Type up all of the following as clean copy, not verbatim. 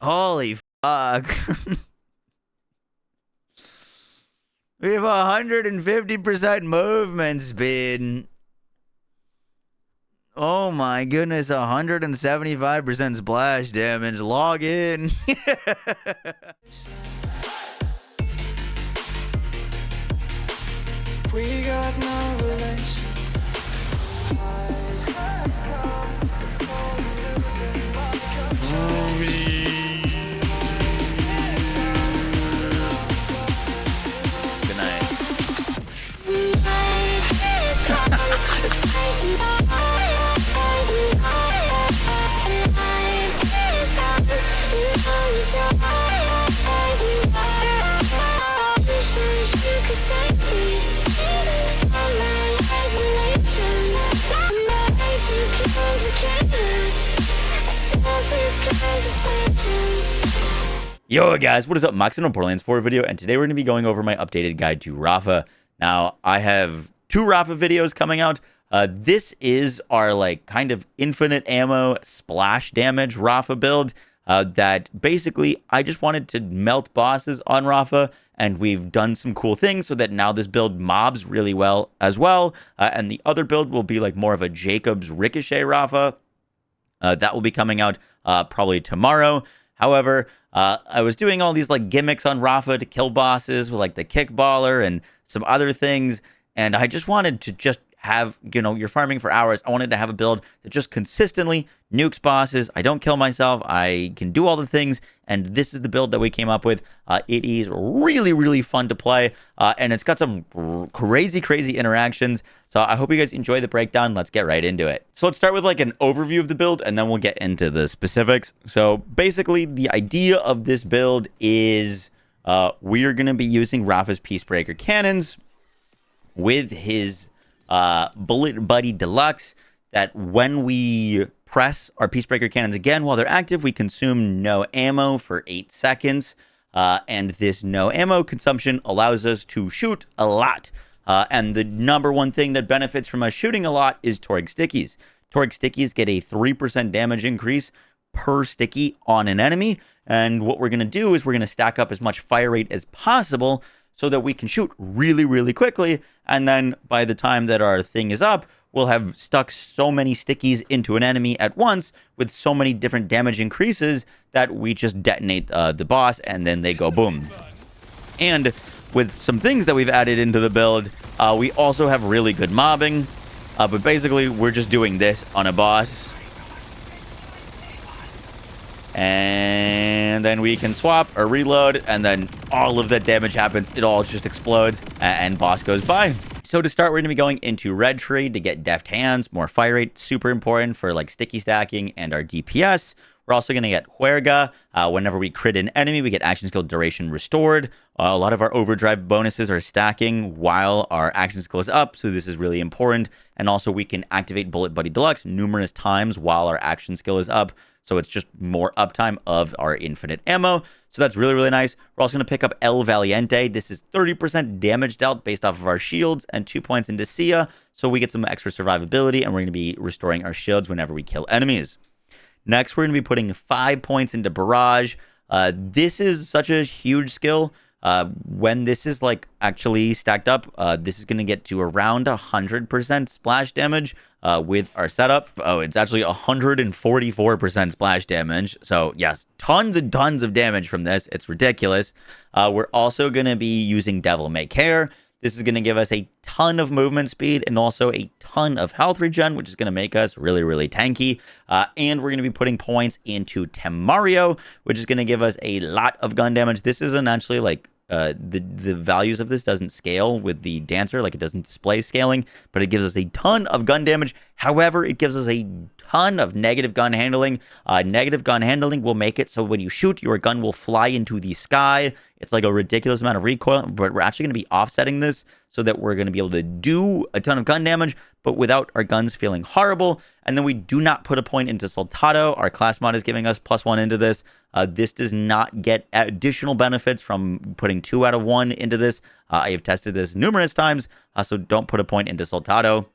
Holy fuck. We have 150% movement speed. Oh my goodness, 175% splash damage. Log in. We got no relation. Good night. Yo guys, what is up? Moxin on Borderlands 4 video, and today we're going to be going over my updated guide to Rafa. Now, I have 2 Rafa videos coming out. This is our kind of infinite ammo splash damage Rafa build that basically I just wanted to melt bosses on Rafa, and we've done some cool things so that now this build mobs really well as well. And the other build will be like more of a Jacob's Ricochet Rafa. That will be coming out probably tomorrow. However, I was doing all these gimmicks on Rafa to kill bosses with the kickballer and some other things, and I just wanted to have, you're farming for hours. I wanted to have a build that just consistently nukes bosses. I don't kill myself. I can do all the things, and this is the build that we came up with. It is really, really fun to play, and it's got some crazy interactions. So I hope you guys enjoy the breakdown. Let's get right into it. So let's start with an overview of the build, and then we'll get into the specifics. So basically, the idea of this build is we are going to be using Rafa's Peacebreaker cannons with his Bullet Buddy Deluxe, that when we press our Peacebreaker cannons again while they're active, we consume no ammo for 8 seconds. And this no ammo consumption allows us to shoot a lot. And the number one thing that benefits from us shooting a lot is Torgue Stickies. Torgue Stickies get a 3% damage increase per sticky on an enemy. And what we're going to do is we're going to stack up as much fire rate as possible so that we can shoot really quickly. And then by the time that our thing is up, we'll have stuck so many stickies into an enemy at once with so many different damage increases that we just detonate the boss, and then they go boom. And with some things that we've added into the build, we also have really good mobbing. But basically, we're just doing this on a boss. And then we can swap or reload, and then all of that damage happens. It all just explodes, and boss goes by. So to start, we're going to be going into Red Tree to get Deft Hands, more fire rate, super important for sticky stacking and our DPS. We're also going to get Huerga. Whenever we crit an enemy, we get action skill duration restored. A lot of our overdrive bonuses are stacking while our action skill is up, so this is really important. And also, we can activate Bullet Buddy Deluxe numerous times while our action skill is up. So it's just more uptime of our infinite ammo. So that's really nice. We're also going to pick up El Valiente. This is 30% damage dealt based off of our shields and 2 points into Sia. So we get some extra survivability, and we're going to be restoring our shields whenever we kill enemies. Next, we're going to be putting 5 points into Barrage. This is such a huge skill. When this is actually stacked up, this is going to get to around 100% splash damage with our setup. Oh, it's actually 144% splash damage. So yes, tons and tons of damage from this. It's ridiculous. We're also going to be using Devil May Care. This is going to give us a ton of movement speed and also a ton of health regen, which is going to make us really tanky. And we're going to be putting points into Temario, which is going to give us a lot of gun damage. This isn't actually the values of this doesn't scale with the dancer, it doesn't display scaling, but it gives us a ton of gun damage. However, it gives us a ton of negative gun handling. Negative gun handling will make it so when you shoot, your gun will fly into the sky. It's a ridiculous amount of recoil, but we're actually going to be offsetting this so that we're going to be able to do a ton of gun damage, but without our guns feeling horrible. And then we do not put a point into Soldado. Our class mod is giving us +1 into this. This does not get additional benefits from putting 2 out of 1 into this. I have tested this numerous times, so don't put a point into Soldado.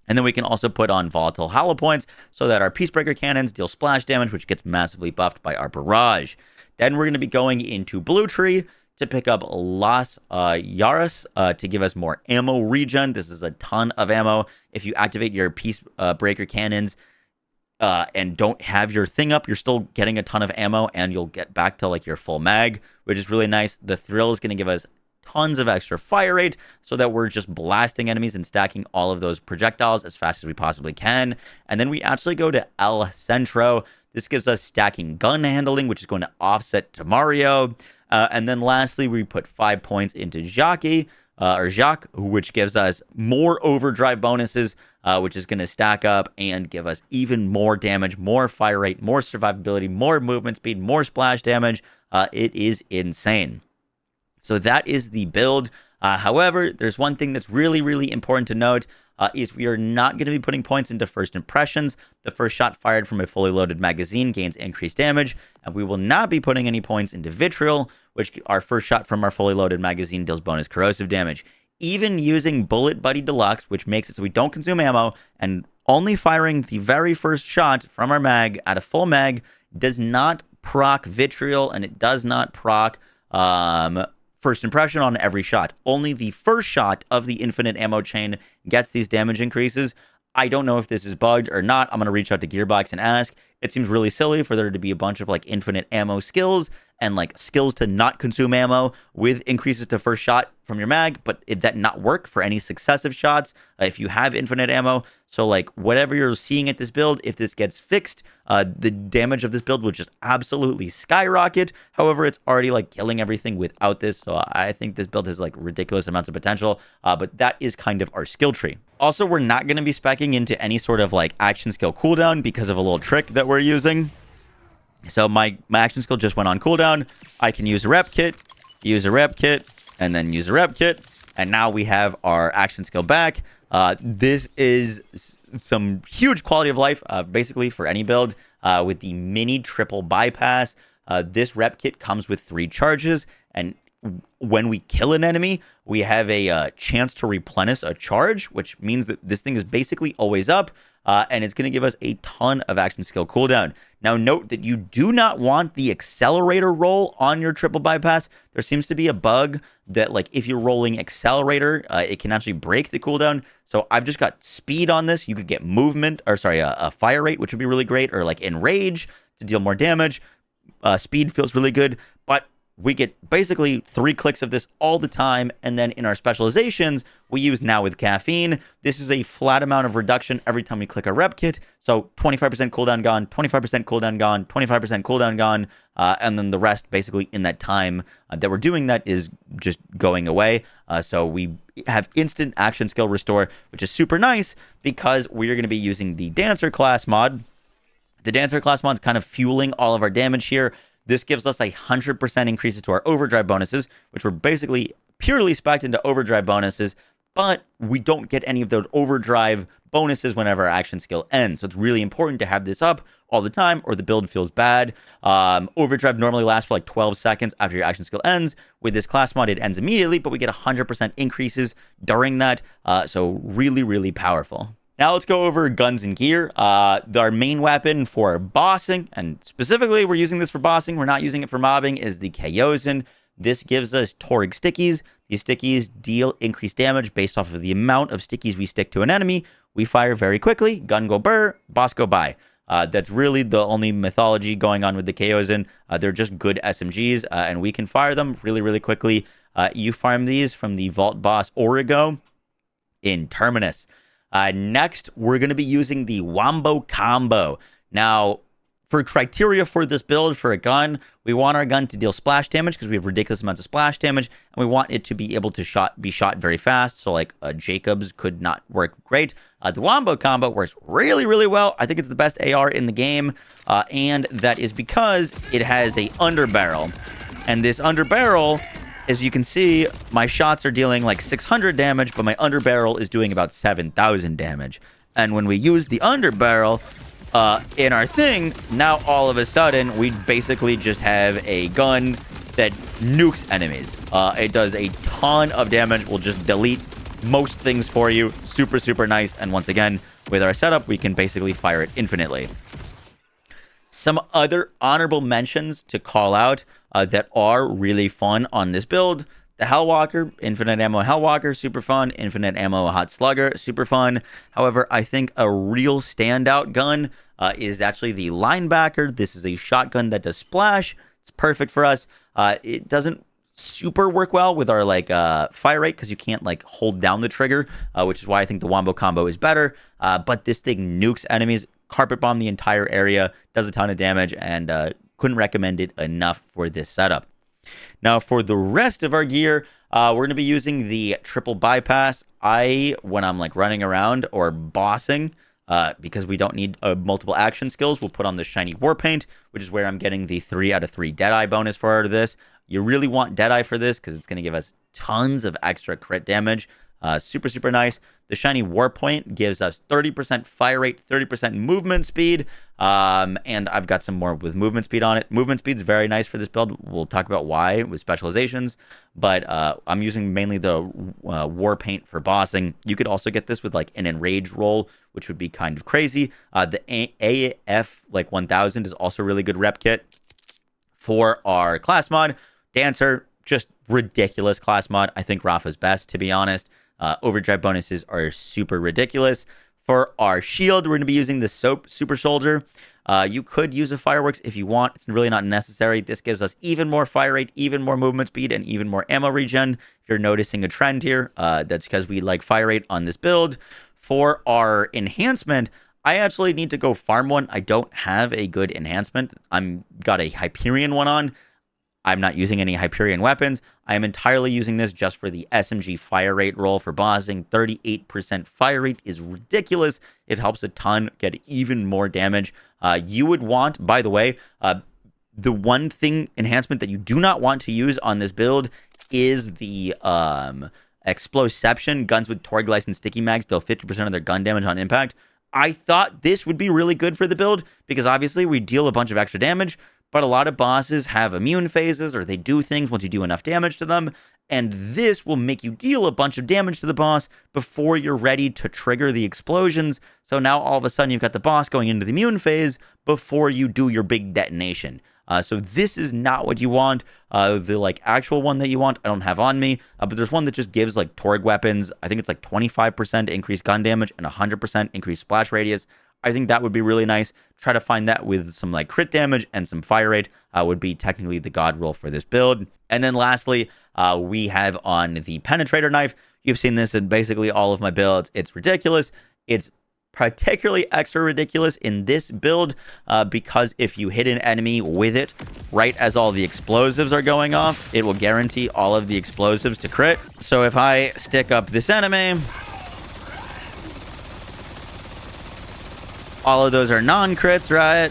And then we can also put on volatile hollow points so that our Peacebreaker cannons deal splash damage, which gets massively buffed by our barrage. Then we're going to be going into Blue Tree to pick up Las Yaras to give us more ammo regen. This is a ton of ammo. If you activate your Peacebreaker cannons and don't have your thing up, you're still getting a ton of ammo, and you'll get back to like your full mag, which is really nice. The Thrill is going to give us tons of extra fire rate so that we're just blasting enemies and stacking all of those projectiles as fast as we possibly can. And then we actually go to El Centro. This gives us stacking gun handling, which is going to offset to Mario. And then lastly, we put 5 points into Jacques, which gives us more overdrive bonuses, which is going to stack up and give us even more damage, more fire rate, more survivability, more movement speed, more splash damage. It is insane. So that is the build. However, there's one thing that's really, really important to note, is we are not going to be putting points into first impressions. The first shot fired from a fully loaded magazine gains increased damage, and we will not be putting any points into vitriol, which our first shot from our fully loaded magazine deals bonus corrosive damage. Even using Bullet Buddy Deluxe, which makes it so we don't consume ammo, and only firing the very first shot from our mag at a full mag does not proc vitriol, and it does not proc first impression on every shot. Only the first shot of the infinite ammo chain gets these damage increases. I don't know if this is bugged or not. I'm going to reach out to Gearbox and ask. It seems really silly for there to be a bunch of like infinite ammo skills and like skills to not consume ammo with increases to first shot from your mag, but that not work for any successive shots if you have infinite ammo. So like whatever you're seeing at this build, if this gets fixed, the damage of this build will just absolutely skyrocket. However, it's already like killing everything without this. So I think this build has like ridiculous amounts of potential, but that is kind of our skill tree. Also, we're not going to be speccing into any sort of like action skill cooldown because of a little trick that we're using. So my action skill just went on cooldown. I can use a Repkit, and then use a Repkit. And now we have our action skill back. This is some huge quality of life, basically for any build. With the mini triple bypass, this Repkit comes with 3 charges. And when we kill an enemy, we have a chance to replenish a charge, which means that this thing is basically always up. And it's going to give us a ton of action skill cooldown. Now, note that you do not want the accelerator roll on your triple bypass. There seems to be a bug that, like, if you're rolling accelerator, it can actually break the cooldown. So I've just got speed on this. You could get movement, or sorry, a fire rate, which would be really great, or like enrage to deal more damage. Speed feels really good, but we get basically 3 clicks of this all the time. And then in our specializations, we use now with caffeine. This is a flat amount of reduction every time we click a Repkit. So 25% cooldown gone, 25% cooldown gone, 25% cooldown gone. And then the rest basically in that time that we're doing that is just going away. So we have instant action skill restore, which is super nice because we are going to be using the Dancer class mod. The Dancer class mod is kind of fueling all of our damage here. This gives us 100% increases to our overdrive bonuses, which were basically purely spec'd into overdrive bonuses, but we don't get any of those overdrive bonuses whenever our action skill ends. So it's really important to have this up all the time or the build feels bad. Overdrive normally lasts for like 12 seconds after your action skill ends. With this class mod, it ends immediately, but we get 100% increases during that. So really, really powerful. Now let's go over guns and gear. Our main weapon for bossing, and specifically we're using this for bossing, we're not using it for mobbing, is the Chaosin. This gives us Torg stickies. These stickies deal increased damage based off of the amount of stickies we stick to an enemy. We fire very quickly, gun go burr, boss go by. That's really the only mythology going on with the Chaosin. They're just good SMGs, and we can fire them really, really quickly. You farm these from the Vault Boss Origo in Terminus. Next, we're going to be using the Wombo Combo. Now, for criteria for this build for a gun, we want our gun to deal splash damage because we have ridiculous amounts of splash damage, and we want it to be able to be shot very fast. So, like, Jacobs could not work great. The Wombo Combo works really, really well. I think it's the best AR in the game, and that is because it has a underbarrel. And this underbarrel, as you can see, my shots are dealing like 600 damage, but my underbarrel is doing about 7,000 damage. And when we use the underbarrel in our thing, now all of a sudden, we basically just have a gun that nukes enemies. It does a ton of damage. We'll just delete most things for you. Super, super nice. And once again, with our setup, we can basically fire it infinitely. Some other honorable mentions to call out that are really fun on this build. The Hellwalker, infinite ammo Hellwalker, super fun. Infinite ammo Hot Slugger, super fun. However, I think a real standout gun is actually the Linebacker. This is a shotgun that does splash. It's perfect for us. It doesn't super work well with our fire rate because you can't hold down the trigger, which is why I think the Wombo combo is better. But this thing nukes enemies, carpet bomb the entire area, does a ton of damage, and couldn't recommend it enough for this setup. Now, for the rest of our gear, we're going to be using the triple bypass. When I'm running around or bossing, because we don't need multiple action skills, we'll put on the shiny war paint, which is where I'm getting the 3 out of 3 Deadeye bonus for this. You really want Deadeye for this because it's going to give us tons of extra crit damage. Super, super nice. The shiny war point gives us 30% fire rate, 30% movement speed. And I've got some more with movement speed on it. Movement speed is very nice for this build. We'll talk about why with specializations. But I'm using mainly the war paint for bossing. You could also get this with an enrage roll, which would be kind of crazy. The AF 1000 is also a really good rep kit. For our class mod, Dancer, just ridiculous class mod. I think Rafa's best, to be honest. Overdrive bonuses are super ridiculous. For our shield, we're going to be using the Super Soldier. You could use a Fireworks if you want. It's really not necessary. This gives us even more fire rate, even more movement speed, and even more ammo regen. If you're noticing a trend here, that's because we like fire rate on this build. For our enhancement, I actually need to go farm one. I don't have a good enhancement. I'm got a Hyperion one on. I'm not using any Hyperion weapons. I am entirely using this just for the SMG fire rate roll for bossing. 38% fire rate is ridiculous. It helps a ton get even more damage. You would want, by the way, the one thing enhancement that you do not want to use on this build is the Exploception. Guns with Torg and Sticky Mags deal 50% of their gun damage on impact. I thought this would be really good for the build because obviously we deal a bunch of extra damage, but a lot of bosses have immune phases or they do things once you do enough damage to them, and this will make you deal a bunch of damage to the boss before you're ready to trigger the explosions. So now all of a sudden you've got the boss going into the immune phase before you do your big detonation. So this is not what you want. The actual one that you want, I don't have on me, but there's one that just gives Torg weapons. I think it's 25% increased gun damage and 100% increased splash radius. I think that would be really nice. Try to find that with some crit damage and some fire rate would be technically the god roll for this build. And then lastly, we have on the penetrator knife. You've seen this in basically all of my builds. It's ridiculous. It's particularly extra ridiculous in this build because if you hit an enemy with it right as all the explosives are going off, it will guarantee all of the explosives to crit. So if I stick up this enemy, all of those are non-crits, right?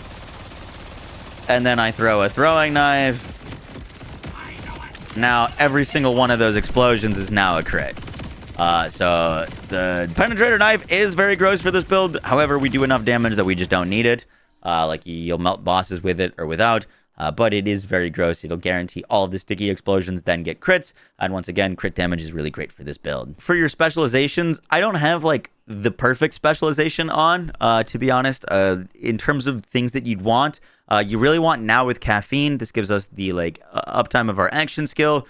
And then I throw a throwing knife. Now every single one of those explosions is now a crit. So the penetrator knife is very gross for this build. However, we do enough damage that we just don't need it. You'll melt bosses with it or without. But it is very gross. It'll guarantee all of the sticky explosions then get crits. And once again, crit damage is really great for this build. For your specializations, I don't have the perfect specialization on, to be honest. In terms of things that you'd want, you really want now with caffeine. This gives us the uptime of our action skill.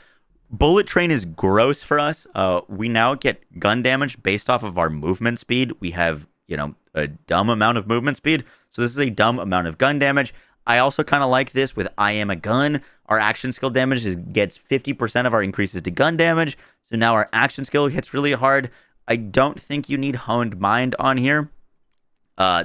Bullet Train is gross for us. We now get gun damage based off of our movement speed. We have, a dumb amount of movement speed. So this is a dumb amount of gun damage. I also kind of like this with I Am a Gun. Our action skill damage gets 50% of our increases to gun damage. So now our action skill hits really hard. I don't think you need Honed Mind on here.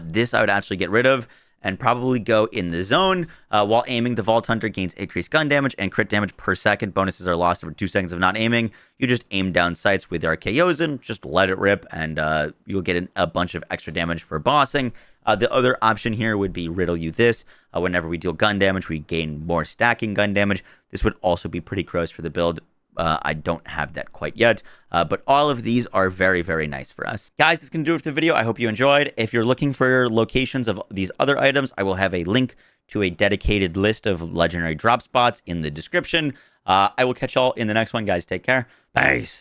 This I would actually get rid of and probably go in the zone. While aiming, the Vault Hunter gains increased gun damage and crit damage per second. Bonuses are lost over 2 seconds of not aiming. You just aim down sights with our KOs and just let it rip, and you'll get a bunch of extra damage for bossing. The other option here would be Riddle You This. Whenever we deal gun damage, we gain more stacking gun damage. This would also be pretty gross for the build. I don't have that quite yet, but all of these are very, very nice for us. Guys, that's going to do it for the video. I hope you enjoyed. If you're looking for locations of these other items, I will have a link to a dedicated list of legendary drop spots in the description. I will catch y'all in the next one, guys. Take care. Peace.